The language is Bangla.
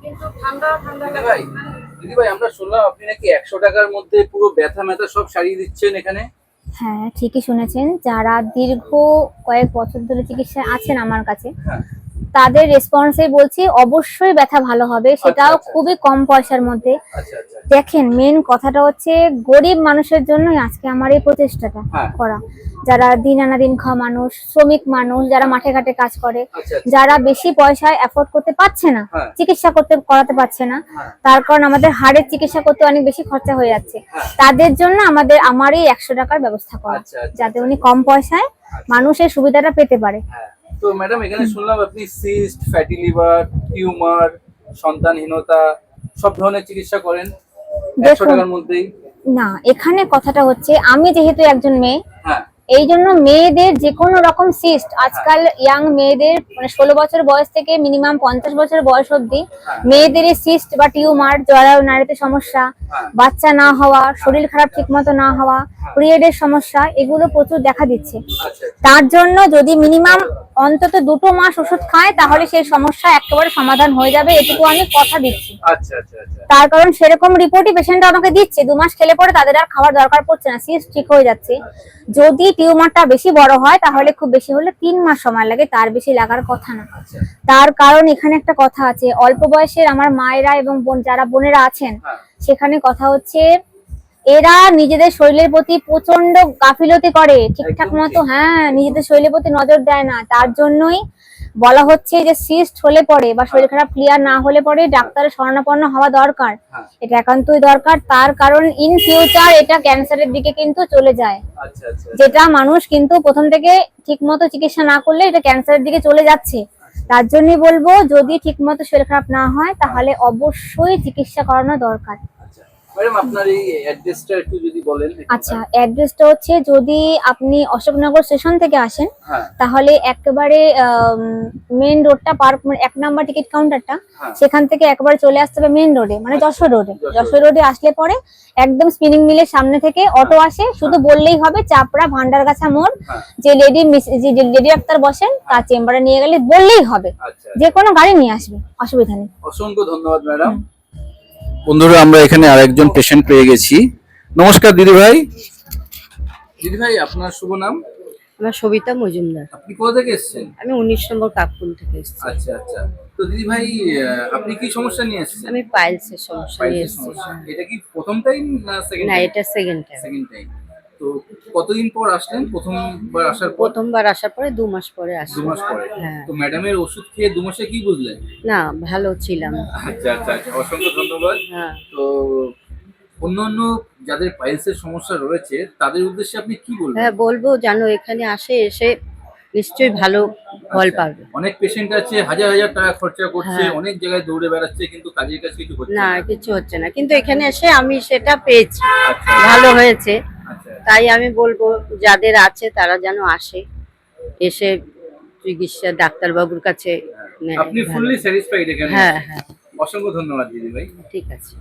কিন্তু ঠান্ডা ঠান্ডা দিদি ভাই, দিদি ভাই আমরা শুনলাম আপনি নাকি 100 টাকার মধ্যে পুরো ব্যথা ম্যাথা সব সারিয়ে দিচ্ছেন এখানে। হ্যাঁ, ঠিকই শুনেছেন। যারা দীর্ঘ কয়েক বছর ধরে চিকিৎসায় আছেন আমার কাছে, হ্যাঁ। তাদের রেসপন্সে বলছি অবশ্যই ব্যথা ভালো হবে, সেটাও আচ্ছা। খুবই কম পয়সার মধ্যে। আচ্ছা আচ্ছা। দেখেন, মেন কথাটা হচ্ছে গরিব মানুষের জন্যই আজকে আমার এই প্রচেষ্টাটা হ্যাঁ। করা। যারা দিন আনা দিন খাওয়া মানুষ, শ্রমিক মানুষ, যারা মাঠে ঘাটে কাজ করে, আচ্ছা। যারা বেশি পয়সায় অ্যাফোর্ড করতে পারছে না, হ্যাঁ। চিকিৎসা করাতে পারছে না, হ্যাঁ। তার কারণ আমাদের হাড়ের চিকিৎসা করতে অনেক বেশি খরচা হয়ে যাচ্ছে, হ্যাঁ। তাদের জন্য আমার এই 100 টাকার ব্যবস্থা করা, আচ্ছা, আচ্ছা, যাতে আচ্ছা। উনি কম পয়সায় মানুষের সুবিধাটা পেতে পারে। হ্যাঁ। তো ম্যাডাম এখানে শুনলাম আপনি সিস্ট, ফ্যাটি লিভার, টিউমার, সন্তানহীনতা সব ধরনের চিকিৎসা করেন 100 টাকার মধ্যেই। না, এখানে কথাটা হচ্ছে আমি যেহেতু একজন মেয়ে, হ্যাঁ। এই জন্য মেয়েদের যে কোনো রকম সিস্ট, আজকাল ইয়াং মেয়েদের মানে 16 বছর বয়স থেকে মিনিমাম 50 বছর বয়স অবধি মেয়েদের এই সিস্ট বা টিউমার, জরায়ু নাড়িতে সমস্যা, বাচ্চা না হওয়া, শরীর খারাপ ঠিক মতো না হওয়া, পিরিয়ডের সমস্যা, এগুলো প্রচুর দেখা দিচ্ছে। তার জন্য যদি মিনিমাম অন্তত 2 মাস ওষুধ খায় তাহলে সেই সমস্যা একেবারে সমাধান হয়ে যাবে, এটুকু আমি কথা দিচ্ছি। আচ্ছা আচ্ছা আচ্ছা। তার কারণ সেরকম রিপোর্টই পেশেন্টরা আমাকে দিচ্ছে, 2 মাস খেলে পরে তাদের আর খাওয়ার দরকার পড়ছে না, সিস্ট ঠিক হয়ে যাচ্ছে। যদি টিউমারটা বেশি বড় হয় তাহলে খুব বেশি হলে 3 মাস সময় লাগে, তার বেশি লাগার কথা না। তার কারণ এখানে একটা কথা আছে, অল্প বয়সের আমার মায়েরা এবং যারা বোনেরা আছেন, সেখানে কথা হচ্ছে এরা নিজেদের শরীরের প্রতি প্রচন্ড গাফিলতি করে, ঠিকঠাক মতো নিজেদের শরীরের প্রতি নজর দেয় না। তার জন্যই বলা হচ্ছে যে সিস্ট হলে পরে বা শরীর খারাপ ক্লিয়ার না হলে পরে ডাক্তারের শরণাপন্ন হওয়া দরকার, এটা একান্তই দরকার। তার কারণ ইন ফিউচার এটা ক্যান্সারের দিকে কিন্তু চলে যায়, যেটা মানুষ কিন্তু প্রথম থেকে ঠিকমতো চিকিৎসা না করলে এটা ক্যান্সারের দিকে চলে যাচ্ছে। তার জন্যই বলবো, যদি ঠিকমতো শরীর খারাপ না হয় তাহলে অবশ্যই চিকিৎসা করানো দরকার। ম্যাডাম আপনার এই অ্যাড্রেসটা একটু যদি বলেন। আচ্ছা, অ্যাড্রেসটা হচ্ছে, যদি আপনি অশোকনগর স্টেশন থেকে আসেন তাহলে একেবারে মেইন রোডটা পার 1 নাম্বার টিকিট কাউন্টারটা, সেখান থেকে একবারে চলে আসতে হবে মেইন রোডে, মানে যশোর রোডে। যশোর রোডে আসলে পরে একদম স্পিনিং মিলের সামনে থেকে অটো আসে, শুধু বললেই হবে চাপড়া ভান্ডারগাছা মোড়, যে লেডি ডাক্তার বসেন তার চেম্বারে নিয়ে গেলে বললেই হবে, যে কোনো গাড়ি নিয়ে আসবে, অসুবিধা নেই। অসংখ্য ধন্যবাদ ম্যাডাম। বন্ধুরা, আমরা এখানে আরেকজন পেশেন্ট পেয়ে গেছি। নমস্কার দিদি ভাই। দিদি ভাই, আপনার শুভ নাম? আমার সবিতা মজুমদার। আপনি কোথা থেকে এসেছেন? আমি 19 নম্বর কাকপুল থেকে এসেছি। আচ্ছা আচ্ছা। তো দিদি ভাই, আপনি কি সমস্যা নিয়ে এসেছেন? আমি পাইলসের সমস্যা নিয়ে এসেছি। এটা কি প্রথম টাইম না সেকেন্ড না, টাইম? এটা সেকেন্ড টাইম। Second time. তো কতদিন পর আসলেন? প্রথমবার আসার পর? প্রথমবার আসার পরে 2 মাস পরে 2 মাস আসলাম। পরে। হ্যাঁ। তো ম্যাডামের ওষুধ খেয়ে 2 মাসে কি বুঝলেন? না, ভালো ছিলাম। আচ্ছা আচ্ছা, অসংখ্য ধন্যবাদ। হ্যাঁ। তো অন্যান্য যাদের পাইলসের সমস্যা রয়েছে তাদের উদ্দেশ্যে আপনি কি বলবেন? হ্যাঁ, বলবো জানো এখানে এসে নিশ্চয়ই ভালো ফল পাবে। অনেক পেশেন্ট আছে হাজার হাজার টাকা খরচা করছে, অনেক জায়গায় দৌড়ে বেড়াচ্ছে, কিন্তু কাজের কাজ কিছু হচ্ছে না, কিছু হচ্ছে না। কিন্তু এখানে এসে আমি সেটা পেয়েছি, আচ্ছা। ভালো হয়েছে। আচ্ছা। তাই আমি বলবো যাদের আছে তারা যেন আসে, এসে চিকিৎসা ডাক্তারবাবুর কাছে নেয়। আপনি ফুললি স্যাটিসফাইড এখানে? হ্যাঁ হ্যাঁ। অসংখ্য ধন্যবাদ দিদি ভাই। ঠিক আছে।